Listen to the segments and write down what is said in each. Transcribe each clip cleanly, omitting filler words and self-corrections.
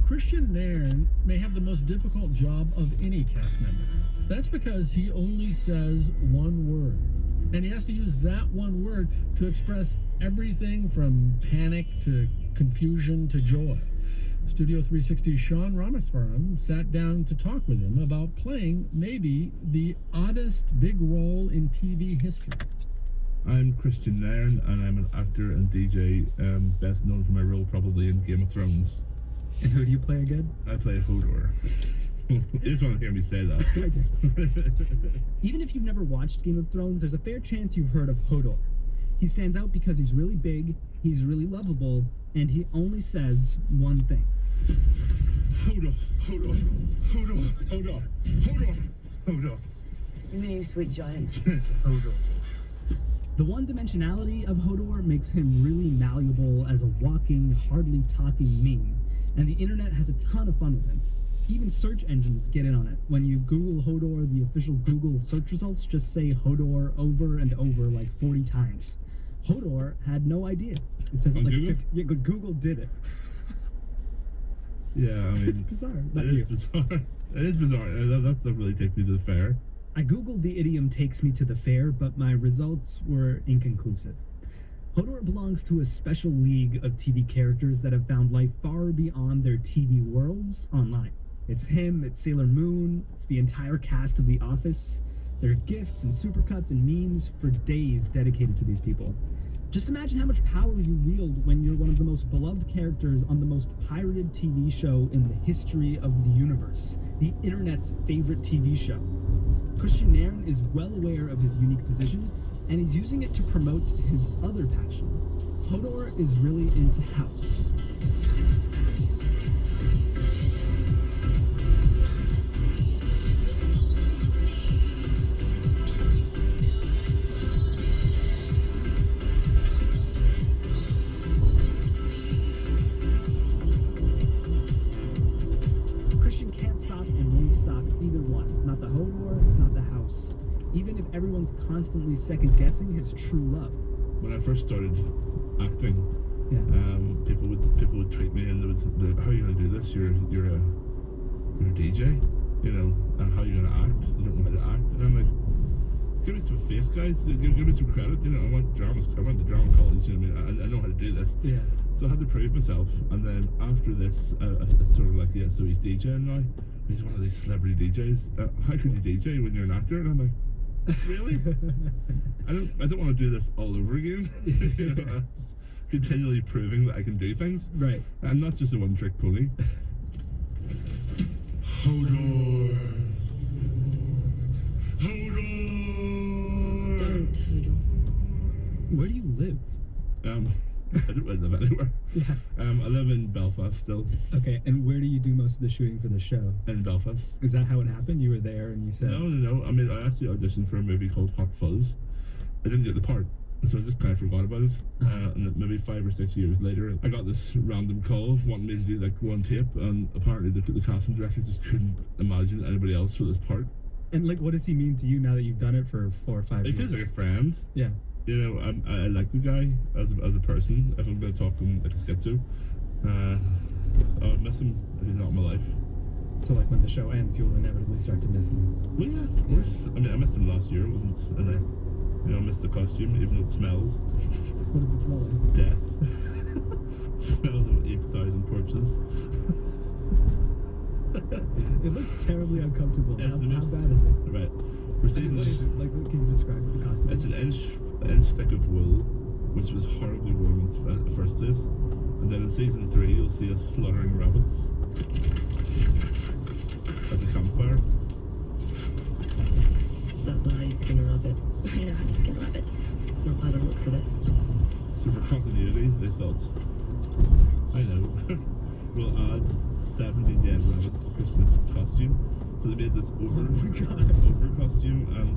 Christian Nairn may have the most difficult job of any cast member. That's because he only says one word. And he has to use that one word to express everything from panic to confusion to joy. Studio 360's Sean Ramaswaram sat down to talk with him about playing maybe the oddest big role in TV history. I'm Christian Nairn, and I'm an actor and DJ, best known for my role probably in Game of Thrones. And who do you play again? I play Hodor. You just want to hear me say that. Even if you've never watched Game of Thrones, there's a fair chance you've heard of Hodor. He stands out because he's really big, he's really lovable, and he only says one thing. Hodor, Hodor, Hodor, Hodor, Hodor, Hodor. You mean, sweet giant? Hodor. The one-dimensionality of Hodor makes him really malleable as a walking, hardly talking meme, and the internet has a ton of fun with him. Even search engines get in on it. When you Google Hodor, the official Google search results just say Hodor over and over like 40 times. Hodor had no idea. It says it like Google? 50, yeah, Google did it. Yeah, I mean, It's bizarre. Not it is you. bizarre. It is bizarre. That stuff really takes me to the fair. I googled the idiom takes me to the fair, but my results were inconclusive. Hodor belongs to a special league of TV characters that have found life far beyond their TV worlds online. It's him, it's Sailor Moon, it's the entire cast of The Office. There are GIFs and supercuts and memes for days dedicated to these people. Just imagine how much power you wield when you're one of the most beloved characters on the most pirated TV show in the history of the universe, the internet's favorite TV show. Christian Nairn is well aware of his unique position, and he's using it to promote his other passion. Hodor is really into house. Christian can't stop and won't stop either one. Not the Hodor, not the house. Even if everyone's constantly second-guessing his true love. When I first started acting, Yeah. people would treat me and they would say, "How are you gonna do this? You're a DJ, you know, and how are you gonna act? You don't know how to act." And I'm like, give me some faith, guys. Give me some credit. You know, I went to drama college. You know, what I mean, I know how to do this. Yeah. So I had to prove myself. And then after this, it's sort of like, yeah, so he's DJing now. He's one of these celebrity DJs. How could you DJ when you're an actor? And I'm like, really? I don't want to do this all over again. You know, it's continually proving that I can do things. Right. I'm not just a one-trick pony. Hodor. Hodor. Don't, Hodor. Where do you live? I don't really live anywhere. Yeah. I live in Belfast still. Okay, and where do you do most of the shooting for the show? In Belfast. Is that how it happened? You were there and you said... No. I mean, I actually auditioned for a movie called Hot Fuzz. I didn't get the part, so I just kind of forgot about it. And then maybe 5 or 6 years later, I got this random call wanting me to do like one tape, and apparently the casting director just couldn't imagine anybody else for this part. And like, what does he mean to you now that you've done it for 4 or 5 He years? feels like a friend. Yeah. You know, I like the guy as a person. If I'm going to talk to him like a schizo, I would miss him if he's not in my life. So like when the show ends, you'll inevitably start to miss him. Well, yeah, of course. I mean, I missed him last year. It wasn't, and I missed the costume, even though it smells. What does it smell like? Death. Smells of 8,000 corpses. It looks terribly uncomfortable. It's How the most- bad is it? Right. For I mean, what is season, it? Like, what can you describe what the costume it's is? an inch thick of wool, which was horribly warm in the first place. And then in season 3, you'll see us slaughtering rabbits at the campfire. That's not how you skin a rabbit. I know how to skin a rabbit. Not by the looks of it. So for continuity, they thought, I know, we'll add 70 dead rabbits to Christmas costume. So they made this over costume, and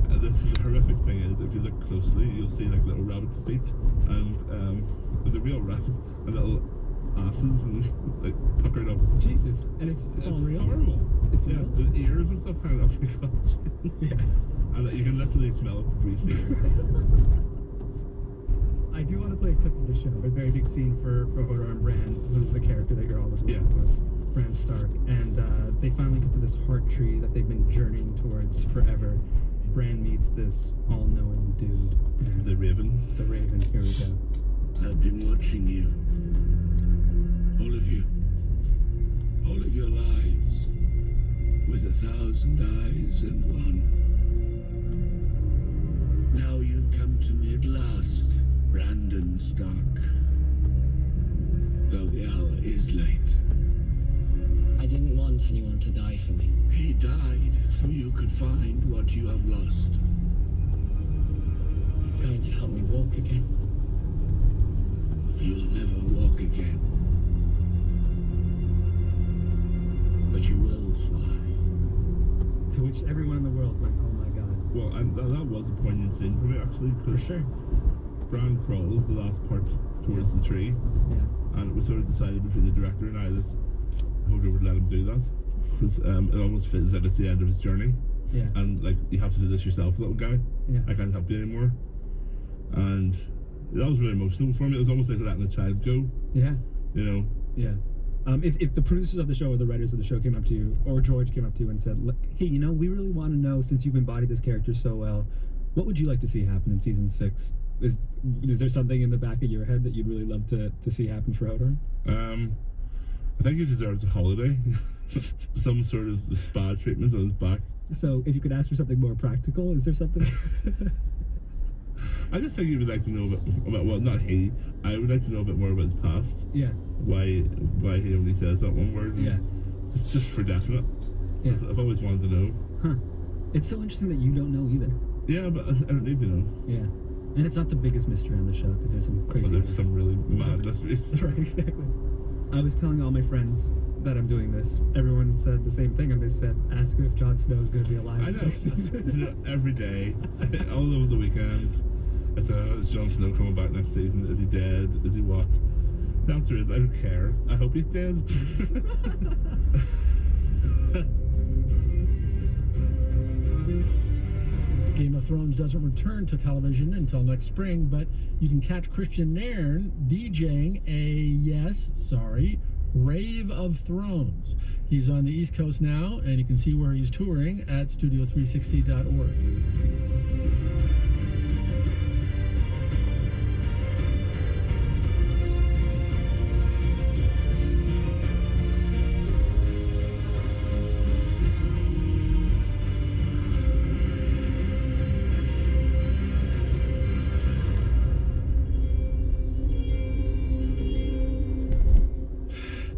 the horrific thing is, if you look closely, you'll see like little rabbit feet, and the real rabbits, and little asses, and like puckered up. Jesus. And it's all real? Horrible. It's Yeah, real? the ears and stuff hanging off your costume. Yeah. And you can literally smell it before you see it. I do want to play a clip of the show. A very big scene for Hodor and Bran, who's the character that you're always with, Yeah. of course, Bran Stark. And they finally get to this heart tree that they've been journeying towards forever. Bran meets this all-knowing dude. And The Raven. the Raven. Here we go. I've been watching you. All of you. All of your lives. With 1,000 eyes and one. Now you've come to me at last, Brandon Stark. Though the hour is late. I didn't want anyone to die for me. He died so you could find what you have lost. Going to help me walk again. You'll never walk again. But you will fly. To which everyone in the world went, oh my god. Well, and that was a poignant scene for me, actually, For because sure. Bran crawls the last part towards the tree, Yeah. and it was sort of decided between the director and I that Hodor would let him do that, because it almost fits that it's the end of his journey, Yeah. and like, you have to do this yourself, little guy. Yeah. I can't help you anymore. And that was really emotional for me. It was almost like letting a child go, Yeah. you know. Yeah. If the producers of the show or the writers of the show came up to you, or George came up to you and said, look, hey, you know, we really want to know, since you've embodied this character so well, what would you like to see happen in season 6? Is there something in the back of your head that you'd really love to see happen for Hodor? I think he deserves a holiday. Some sort of spa treatment on his back. So if you could ask for something more practical, is there something? I just think he would like to know about well, not he. I would like to know a bit more about his past. Yeah. Why he only says that one word. Yeah. Just for definite. Yeah. I've always wanted to know. Huh. It's so interesting that you don't know either. Yeah, but I don't need to know. Yeah. And it's not the biggest mystery on the show, because there's some crazy But there's ones. some really mad mysteries. Right, exactly. I was telling all my friends that I'm doing this. Everyone said the same thing, and they said, ask him if Jon Snow is going to be alive I know. next season. You know, every day, all over the weekend, it's is Jon Snow coming back next season? Is he dead? Is he what? The answer is, I don't care. I hope he's dead. Game of Thrones doesn't return to television until next spring, but you can catch Christian Nairn DJing a, Rave of Thrones. He's on the East Coast now, and you can see where he's touring at studio360.org.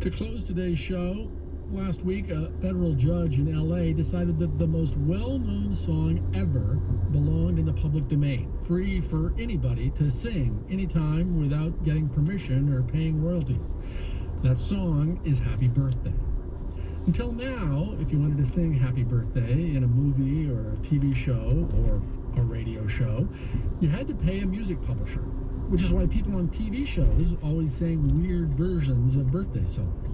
To close today's show, last week a federal judge in LA decided that the most well-known song ever belonged in the public domain, free for anybody to sing anytime without getting permission or paying royalties. That song is Happy Birthday. Until now, if you wanted to sing Happy Birthday in a movie or a TV show or a radio show, you had to pay a music publisher, which is why people on TV shows always sang weird versions of birthday songs.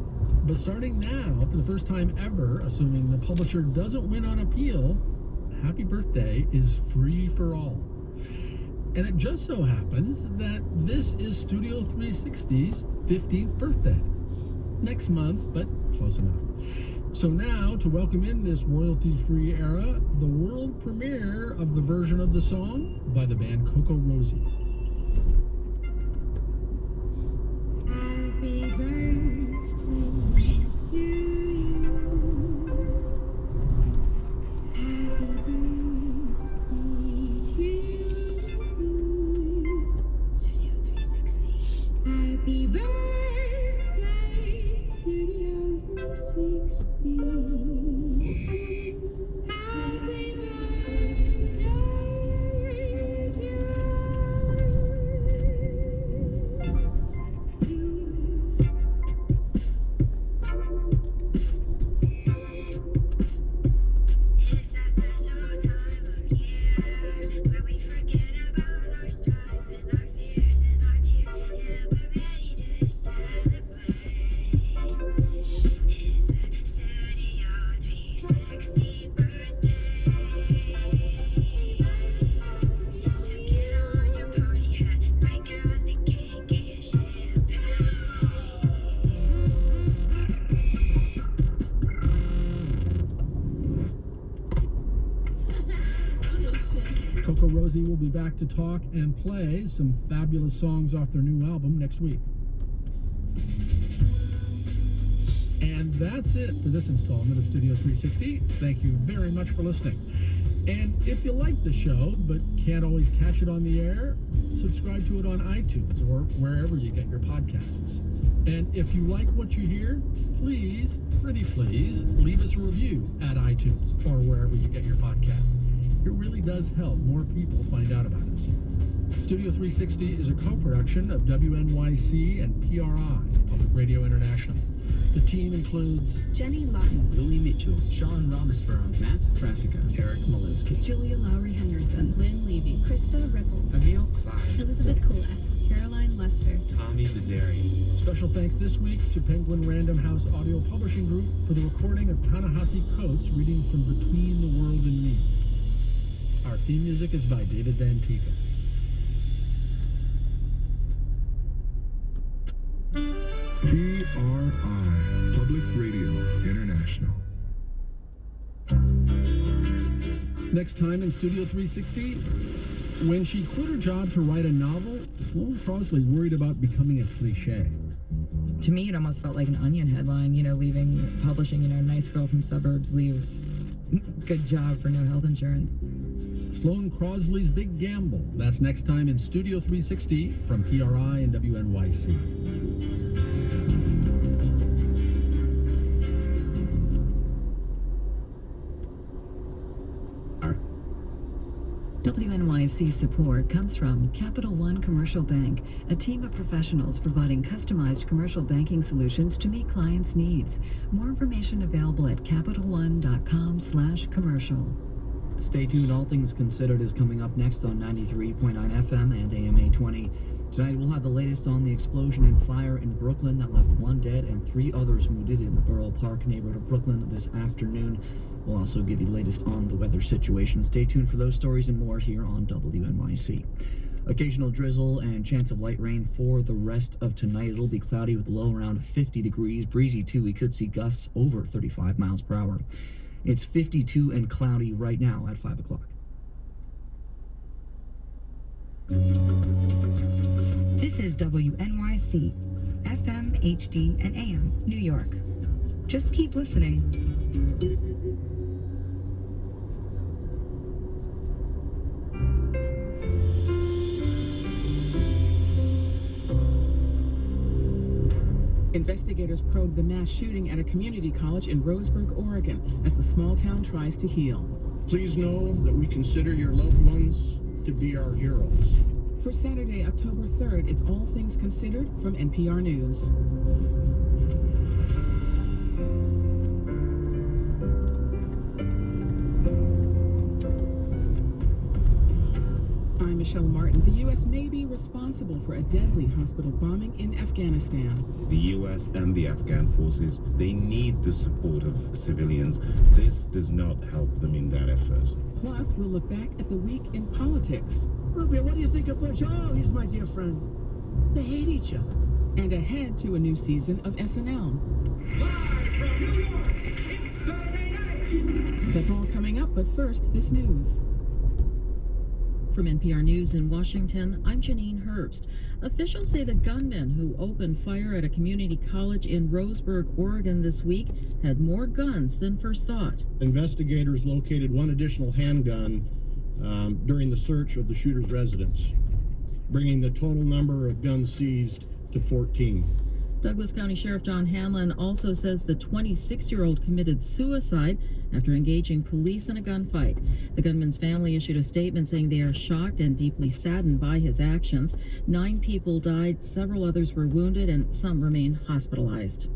But starting now, for the first time ever, assuming the publisher doesn't win on appeal, Happy Birthday is free for all. And it just so happens that this is Studio 360's 15th birthday. Next month, but close enough. So now, to welcome in this royalty-free era, the world premiere of the version of the song by the band Coco Rosie. Happy birthday to you. Happy birthday to you. Studio 360. Happy birthday, Studio 360. Happy birthday to you. Coco Rosie will be back to talk and play some fabulous songs off their new album next week. And that's it for this installment of Studio 360. Thank you very much for listening. And if you like the show but can't always catch it on the air, subscribe to it on iTunes or wherever you get your podcasts. And if you like what you hear, please, pretty please, leave us a review at iTunes or wherever you get your podcasts. It really does help more people find out about us. Studio 360 is a co-production of WNYC and PRI, Public Radio International. The team includes Jenny Lawton, Louis Mitchell, Sean Ramaswamy, Matt Frasica, Eric Molinsky, Julia Lowry Henderson, Lynn Levy, Krista Ripple, Emil Klein, Elizabeth Kulas, Caroline Lester, Tommy Bizzari. special thanks this week to Penguin Random House Audio Publishing Group for the recording of Ta-Nehisi Coates reading from Between the World and Me. Our theme music is by David Van Tieken. PRI, Public Radio International. Next time in Studio 360, when she quit her job to write a novel, Sloane Crosley worried about becoming a cliche. To me, it almost felt like an Onion headline, leaving publishing, nice girl from suburbs leaves good job for no health insurance. Sloane Crosley's Big Gamble. That's next time in Studio 360 from PRI and WNYC. WNYC support comes from Capital One Commercial Bank, a team of professionals providing customized commercial banking solutions to meet clients' needs. More information available at CapitalOne.com/commercial. Stay tuned. All Things Considered is coming up next on 93.9 FM and AM 820. Tonight we'll have the latest on the explosion and fire in Brooklyn that left 1 dead and 3 others wounded in the Borough Park neighborhood of Brooklyn this afternoon. We'll also give you the latest on the weather situation. Stay tuned for those stories and more here on WNYC. Occasional drizzle and chance of light rain for the rest of tonight. It'll be cloudy with a low around 50 degrees. Breezy too. We could see gusts over 35 miles per hour. It's 52 and cloudy right now at 5 o'clock. This is WNYC, FM, HD, and AM, New York. Just keep listening. Investigators probe the mass shooting at a community college in Roseburg, Oregon, as the small town tries to heal. Please know that we consider your loved ones to be our heroes. For Saturday, October 3rd, it's All Things Considered from NPR News. I'm Michelle Martin. The U.S. may be responsible for a deadly hospital bombing in Afghanistan. The U.S. and the Afghan forces, they need the support of civilians. This does not help them in that effort. Plus, we'll look back at the week in politics. Rubio, what do you think of Bush? Oh, he's my dear friend. They hate each other. And ahead to a new season of SNL. Live from New York, it's Saturday night. That's all coming up, but first, this news. From NPR News in Washington, I'm Janine Herbst. Officials say the gunman who opened fire at a community college in Roseburg, Oregon this week had more guns than first thought. Investigators located 1 additional handgun during the search of the shooter's residence, bringing the total number of guns seized to 14. Douglas County Sheriff John Hanlon also says the 26-year-old committed suicide after engaging police in a gunfight. The gunman's family issued a statement saying they are shocked and deeply saddened by his actions. 9 people died, several others were wounded, and some remain hospitalized.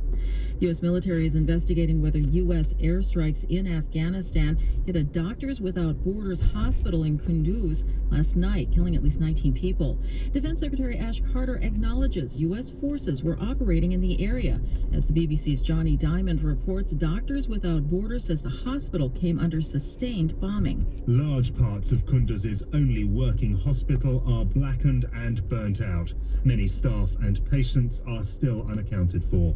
The U.S. military is investigating whether U.S. airstrikes in Afghanistan hit a Doctors Without Borders hospital in Kunduz last night, killing at least 19 people. Defense Secretary Ash Carter acknowledges U.S. forces were operating in the area. As the BBC's Johnny Diamond reports, Doctors Without Borders says the hospital came under sustained bombing. Large parts of Kunduz's only working hospital are blackened and burnt out. Many staff and patients are still unaccounted for.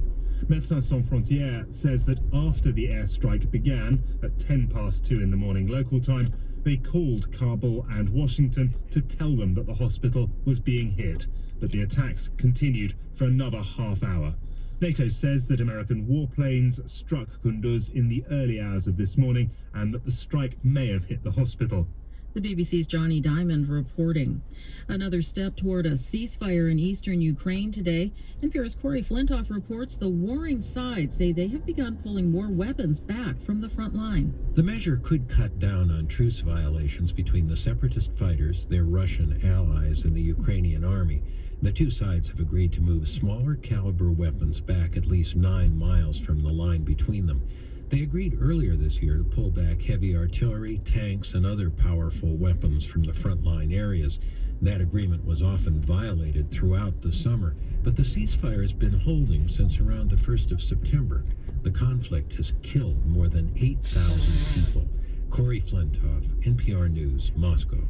Médecins Sans Frontières says that after the airstrike began at 2:10 in the morning local time, they called Kabul and Washington to tell them that the hospital was being hit, but the attacks continued for another half hour. NATO says that American warplanes struck Kunduz in the early hours of this morning and that the strike may have hit the hospital. The BBC's Johnny Diamond reporting. Another step toward a ceasefire in eastern Ukraine today. NPR's Corey Flintoff reports the warring sides say they have begun pulling more weapons back from the front line. The measure could cut down on truce violations between the separatist fighters, their Russian allies, and the Ukrainian army. The two sides have agreed to move smaller caliber weapons back at least 9 miles from the line between them. They agreed earlier this year to pull back heavy artillery, tanks, and other powerful weapons from the frontline areas. That agreement was often violated throughout the summer, but the ceasefire has been holding since around the 1st of September. The conflict has killed more than 8,000 people. Corey Flintoff, NPR News, Moscow.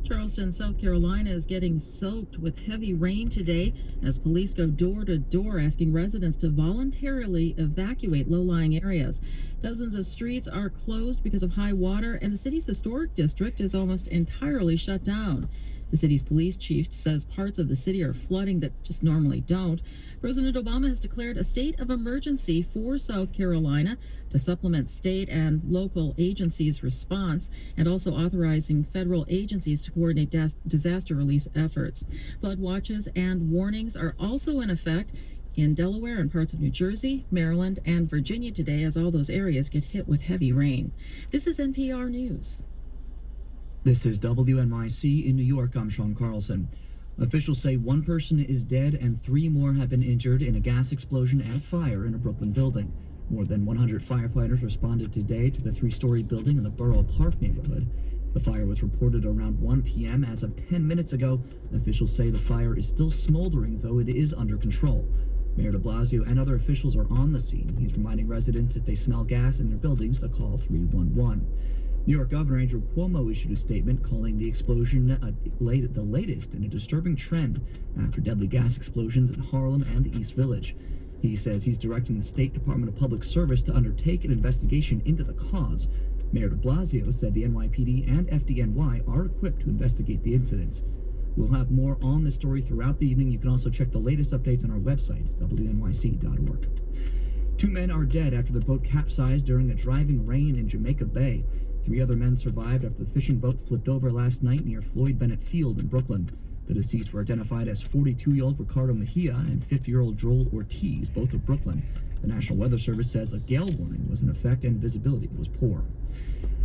Charleston, South Carolina is getting soaked with heavy rain today as police go door to door asking residents to voluntarily evacuate low-lying areas. Dozens of streets are closed because of high water, and the city's historic district is almost entirely shut down. The city's police chief says parts of the city are flooding that just normally don't. President Obama has declared a state of emergency for South Carolina to supplement state and local agencies' response, and also authorizing federal agencies to coordinate disaster release efforts. Flood watches and warnings are also in effect in Delaware and parts of New Jersey, Maryland, and Virginia today as all those areas get hit with heavy rain. This is NPR News. This is WNYC in New York. I'm Sean Carlson. Officials say one person is dead and 3 more have been injured in a gas explosion and fire in a Brooklyn building. More than 100 firefighters responded today to the 3-story building in the Borough Park neighborhood. The fire was reported around 1 p.m. As of 10 minutes ago, officials say the fire is still smoldering, though it is under control. Mayor de Blasio and other officials are on the scene. He's reminding residents if they smell gas in their buildings to call 311. New York Governor Andrew Cuomo issued a statement calling the explosion the latest in a disturbing trend after deadly gas explosions in Harlem and the East Village. He says he's directing the State Department of Public Service to undertake an investigation into the cause. Mayor de Blasio said the NYPD and FDNY are equipped to investigate the incidents. We'll have more on this story throughout the evening. You can also check the latest updates on our website, wnyc.org. 2 men are dead after their boat capsized during a driving rain in Jamaica Bay. 3 other men survived after the fishing boat flipped over last night near Floyd Bennett Field in Brooklyn. The deceased were identified as 42-year-old Ricardo Mejia and 50-year-old Joel Ortiz, both of Brooklyn. The National Weather Service says a gale warning was in effect and visibility was poor.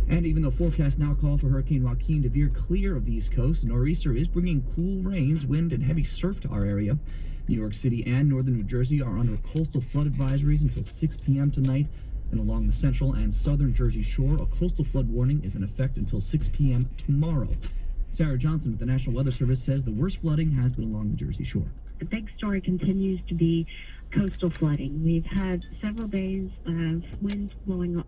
And even though forecasts now call for Hurricane Joaquin to veer clear of the East Coast, a nor'easter is bringing cool rains, wind, and heavy surf to our area. New York City and northern New Jersey are under coastal flood advisories until 6 p.m. tonight. And along the central and southern Jersey shore, a coastal flood warning is in effect until 6 p.m. tomorrow. Sarah Johnson with the National Weather Service says the worst flooding has been along the Jersey shore. The big story continues to be coastal flooding. We've had several days of winds blowing